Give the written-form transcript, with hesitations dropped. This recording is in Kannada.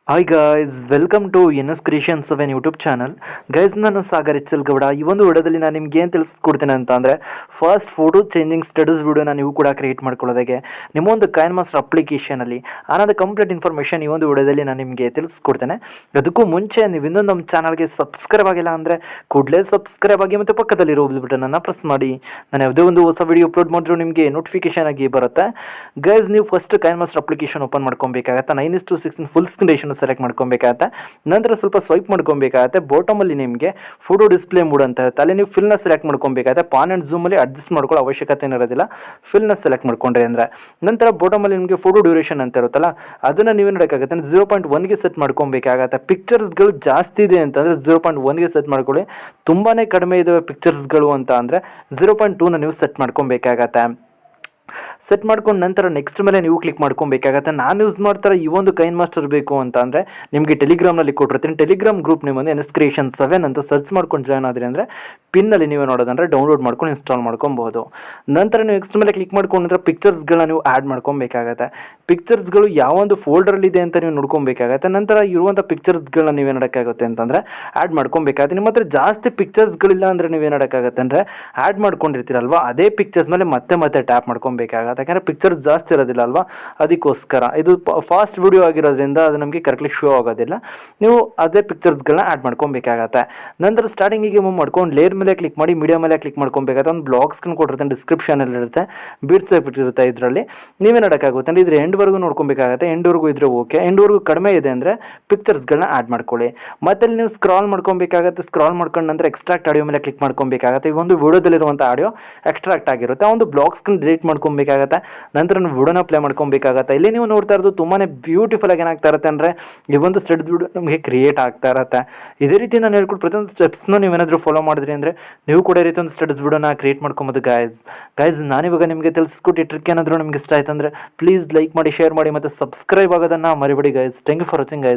Hi guys, welcome to N creations of N YouTube channel. Guys, ನಾನು ಸಾಗರ್ ಗೌಡ. ಈ ಒಂದು ವಿಡಿಯೋದಲ್ಲಿ ನಾನು ನಿಮ್ಗೆ ಏನು ತಿಳಿಸ್ಕೊಡ್ತೀನಿ ಅಂತ ಅಂದರೆ, ಫಸ್ಟ್ ಫೋಟೋ ಚೇಂಜಿಂಗ್ ಸ್ಟಡೀಸ್ ವಿಡಿಯೋನ ನೀವು ಕೂಡ ಕ್ರಿಯೇಟ್ ಮಾಡ್ಕೊಳ್ಳೋದಾಗೆ ನಿಮ್ಮೊಂದು ಕೈನ್ಮಾಸ್ಟರ್ ಅಪ್ಲಿಕೇಶನಲ್ಲಿ ಅನ್ನೋದು ಕಂಪ್ಲೀಟ್ ಇನ್ಫಾರ್ಮೇಷನ್ ಈ ಒಂದು ವಿಡಿಯೋದಲ್ಲಿ ನಾನು ನಿಮಗೆ ತಿಳಿಸ್ಕೊಡ್ತೇನೆ. ಅದಕ್ಕೂ ಮುಂಚೆ ನೀವು ಇನ್ನೊಂದು ನಮ್ಮ ಚಾನಲ್ಗೆ ಸಬ್ಸ್ಕ್ರೈಬ್ ಆಗಿಲ್ಲ ಅಂದರೆ ಕೂಡಲೇ ಸಬ್ಸ್ಕ್ರೈಬ್ ಆಗಿ ಮತ್ತು ಪಕ್ಕದಲ್ಲಿರೋ ಬಟನನ್ನು ಪ್ರೆಸ್ ಮಾಡಿ. ನಾನು ಯಾವುದೇ ಒಂದು ಹೊಸ ವಿಡಿಯೋ ಅಪ್ಲೋಡ್ ಮಾಡಿದ್ರು ನಿಮಗೆ ನೋಟಿಫಿಕೇಶನ್ ಆಗಿ ಬರುತ್ತೆ. ಗೈಸ್, ನೀವು ಫಸ್ಟ್ ಕೈನ್ಮಾಸ್ಟರ್ ಅಪ್ಲಿಕೇಶನ್ ಓಪನ್ ಮಾಡ್ಕೊಬೇಕಾಗತ್ತೆ. 9:16 ಫುಲ್ ಸ್ಕ್ರೀನ್ ಸೆಲೆಕ್ಟ್ ಮಾಡ್ಕೊಬೇಕಾಗತ್ತೆ. ನಂತರ ಸ್ವಲ್ಪ ಸ್ವೈಪ್ ಮಾಡ್ಕೊಬೇಕಾಗತ್ತೆ. ಬಾಟಮಲ್ಲಿ ನಿಮಗೆ ಫೋಟೋ ಡಿಸ್ಪ್ಲೇ ಮೂಡ್ ಅಂತ ಇರುತ್ತೆ, ಅಲ್ಲಿ ನೀವು ಫಿಲ್ನ ಸೆಲೆಕ್ಟ್ ಮಾಡ್ಕೊಬೇಕಾಗತ್ತೆ. ಪಾನ್ ಆ್ಯಂಡ್ ಝೂಮಲ್ಲಿ ಅಡ್ಜಸ್ಟ್ ಮಾಡ್ಕೊಳ್ಳೋ ಅವಶ್ಯಕತೆ ಇರೋದಿಲ್ಲ, ಫಿಲ್ನ ಸೆಲೆಕ್ಟ್ ಮಾಡ್ಕೊಂಡ್ರಿ ಅಂದರೆ. ನಂತರ ಬಾಟಮಲ್ಲಿ ನಿಮಗೆ ಫೋಟೋ ಡ್ಯೂರೇಷನ್ ಅಂತ ಇರುತ್ತಲ್ಲ, ಅದನ್ನು ನೀವೇನು ಮಾಡೋಕ್ಕಾಗತ್ತೆ 0.1ಗೆ ಸೆಟ್ ಮಾಡ್ಕೊಬೇಕಾಗತ್ತೆ. ಪಿಕ್ಚರ್ಸ್ಗಳು ಜಾಸ್ತಿ ಇದೆ ಅಂತಂದರೆ 0.1ಗೆ ಸೆಟ್ ಮಾಡ್ಕೊಳ್ಳಿ. ತುಂಬಾ ಕಡಿಮೆ ಇದ್ದಾವೆ ಪಿಕ್ಚರ್ಸ್ಗಳು ಅಂತ ಅಂದರೆ 0.2ನ ನೀವು ಸೆಟ್ ಮಾಡ್ಕೊಬೇಕಾಗತ್ತೆ. ಸೆಟ್ ಮಾಡ್ಕೊಂಡು ನಂತರ ನೆಕ್ಸ್ಟ್ ಮೇಲೆ ನೀವು ಕ್ಲಿಕ್ ಮಾಡ್ಕೊಬೇಕಾಗತ್ತೆ. ನಾನು ಯೂಸ್ ಮಾಡ್ತಾರೆ ಈ ಒಂದು ಕೈನ್ಮಾಸ್ಟರ್ ಬೇಕು ಅಂತ ಅಂದರೆ ನಿಮಗೆ ಟೆಲಿಗ್ರಾಮ್ನಲ್ಲಿ ಕೊಟ್ಟಿರ್ತೀನಿ. ಟೆಲಿಗ್ರಾಮ್ ಗ್ರೂಪ್ ನಿಮ್ಮೊಂದು ಎನ್ ಕ್ರಿಯೇಷನ್ 7 ಅಂತ ಸರ್ಚ್ ಮಾಡ್ಕೊಂಡು ಜಾಯ್ನ್ ಆದ್ರಿ ಅಂದರೆ ಪಿನ್ನಲ್ಲಿ ನೀವು ನೋಡೋದಂದರೆ ಡೌನ್ಲೋಡ್ ಮಾಡ್ಕೊಂಡು ಇನ್ಸ್ಟಾಲ್ ಮಾಡ್ಕೊಬಹುದು. ನಂತರ ನೀವು ನೆಕ್ಸ್ಟ್ ಮೇಲೆ ಕ್ಲಿಕ್ ಮಾಡ್ಕೊಂಡ್ರೆ ಪಿಕ್ಚರ್ಸ್ಗಳನ್ನ ನೀವು ಆ್ಯಡ್ ಮಾಡ್ಕೊಬೇಕಾಗತ್ತೆ. ಪಿಕ್ಚರ್ಸ್ಗಳು ಯಾವೊಂದು ಫೋಲ್ಡರಲ್ಲಿ ಇದೆ ಅಂತ ನೀವು ನೋಡ್ಕೊಬೇಕಾಗತ್ತೆ. ನಂತರ ಇರುವಂಥ ಪಿಕ್ಚರ್ಸ್ಗಳನ್ನ ನೀವೇನು ಮಾಡೋಕ್ಕಾಗುತ್ತೆ ಅಂತಂದರೆ ಆ್ಯಡ್ ಮಾಡ್ಕೊಬೇಕಾಗತ್ತೆ. ನಿಮ್ಮ ಹತ್ರ ಜಾಸ್ತಿ ಪಿಕ್ಚರ್ಸ್ಗಳಿಲ್ಲ ಅಂದರೆ ನೀವೇನು ಮಾಡೋಕ್ಕಾಗತ್ತೆ ಅಂದರೆ ಆ್ಯಡ್ ಮಾಡ್ಕೊಂಡಿರ್ತೀರಲ್ವ, ಅದೇ ಪಿಕ್ಚರ್ಸ್ ಮೇಲೆ ಮತ್ತೆ ಟ್ಯಾಪ್ ಮಾಡ್ಕೊಬೇಕಾಗತ್ತೆ. ಯಾಕಂದರೆ ಪಿಕ್ಚರ್ಸ್ ಜಾಸ್ತಿ ಇರೋದಿಲ್ಲ ಅಲ್ವಾ, ಅದಕ್ಕೋಸ್ಕರ. ಇದು ಫಾಸ್ಟ್ ವಿಡಿಯೋ ಆಗಿರೋದ್ರಿಂದ ಅದು ನಮಗೆ ಕರೆಕ್ಟ್ಲಿ ಶೋ ಆಗೋದಿಲ್ಲ. ನೀವು ಅದೇ ಪಿಕ್ಚರ್ಸ್ಗಳನ್ನ ಆ್ಯಡ್ ಮಾಡ್ಕೊಬೇಕಾಗತ್ತೆ. ನಂತರ ಸ್ಟಾರ್ಟಿಂಗಿಗೆ ಮೂವ್ ಮಾಡ್ಕೊಂಡು ಲೇಯರ್ ಮೇಲೆ ಕ್ಲಿಕ್ ಮಾಡಿ ಮೀಡಿಯಾ ಮೇಲೆ ಕ್ಲಿಕ್ ಮಾಡ್ಕೊಬೇಕಾಗತ್ತೆ. ಒಂದು ಬ್ಲಾಗ್ ಸ್ಕ್ರೀನ್ ಕೊಟ್ಟಿರ್ತಾನೆ, ಡಿಸ್ಕ್ರಿಪ್ಷನಲ್ಲಿ ಇರುತ್ತೆ, ಬೀಟ್ಸ್ ಬಿಟ್ಟಿರುತ್ತೆ. ಇದರಲ್ಲಿ ನೀವೇ ನೋಡೋಕ್ಕಾಗುತ್ತೆ ಅಂದರೆ ಇದ್ರ ಎಂಡ್ವರೆಗೂ ನೋಡ್ಕೊಬೇಕಾಗತ್ತೆ. ಎಂಡ್ವರೆಗೂ ಇದ್ರೆ ಓಕೆ, ಎಂಡ್ವರೆಗೂ ಕಡಿಮೆ ಇದೆ ಅಂದರೆ ಪಿಕ್ಚರ್ಸ್ಗಳನ್ನ ಆ್ಯಡ್ ಮಾಡ್ಕೊಳ್ಳಿ. ಮತ್ತೆ ನೀವು ಸ್ಕ್ರಾಲ್ ಮಾಡ್ಕೊಬೇಕಾಗತ್ತೆ. ಸ್ಕ್ರಾಲ್ ಮಾಡ್ಕೊಂಡು ನಂತರ ಎಕ್ಸ್ಟ್ರಾಕ್ಟ್ ಆಡಿಯೋ ಮೇಲೆ ಕ್ಲಿಕ್ ಮಾಡ್ಕೊಬೇಕಾಗತ್ತೆ. ಈ ಒಂದು ವಿಡಿಯೋದಲ್ಲಿರುವಂಥ ಆಡಿಯೋ ಎಕ್ಸ್ಟ್ರಾಕ್ಟ್ ಆಗಿರುತ್ತೆ. ಆ ಒಂದು ಬ್ಲಾಗ್ ಸ್ಕ್ರೀನ್ ಡಿಲೀಟ್ ಮಾಡ್ಕೊಬೇಕಾಗತ್ತೆ. ನಂತರ ನೀವು ವಿಡಿಯೋನ ಪ್ಲೇ ಮಾಡ್ಕೊಬೇಕಾಗತ್ತೆ. ಇಲ್ಲಿ ನೀವು ನೋಡ್ತಾ ಇರೋದು ತುಂಬಾ ಬ್ಯೂಟಿಫುಲ್ ಆಗಿ ಏನಾಗ್ತಾ ಇರುತ್ತೆ ಅಂದರೆ ಈ ಒಂದು ಸ್ಟೆಡ್ಸ್ ವಿಡಿಯೋ ನಮಗೆ ಕ್ರಿಯೇಟ್ ಆಗ್ತಾ ಇರುತ್ತೆ. ಇದೇ ರೀತಿ ನಾನು ಹೇಳ್ಕೊಟ್ಟು ಪ್ರತಿಯೊಂದು ಸ್ಟೆಪ್ಸ್ನ ನೀವೇನಾದರೂ ಫಾಲೋ ಮಾಡಿದ್ರಿ ಅಂದರೆ ನೀವು ಕೂಡ ಈ ರೀತಿ ಒಂದು ಸ್ಟೆಡ್ಸ್ ವಿಡಿಯೋನ ಕ್ರಿಯೇಟ್ ಮಾಡ್ಕೊಬೋದು. ಗೈಸ್, ನಾನಿವಾಗ ನಿಮಗೆ ತಿಳಿಸ್ಕೊಟ್ಟು ಟ್ರಿಕ್ ಏನಾದರೂ ನಿಮ್ಗೆ ಇಷ್ಟ ಆಯ್ತು ಅಂದರೆ ಪ್ಲೀಸ್ ಲೈಕ್ ಮಾಡಿ, ಶೇರ್ ಮಾಡಿ ಮತ್ತು ಸಬ್ಸ್ಕ್ರೈಬ್ ಆಗೋದನ್ನು ಮರಿಬೇಡಿ guys. Thank you for watching guys.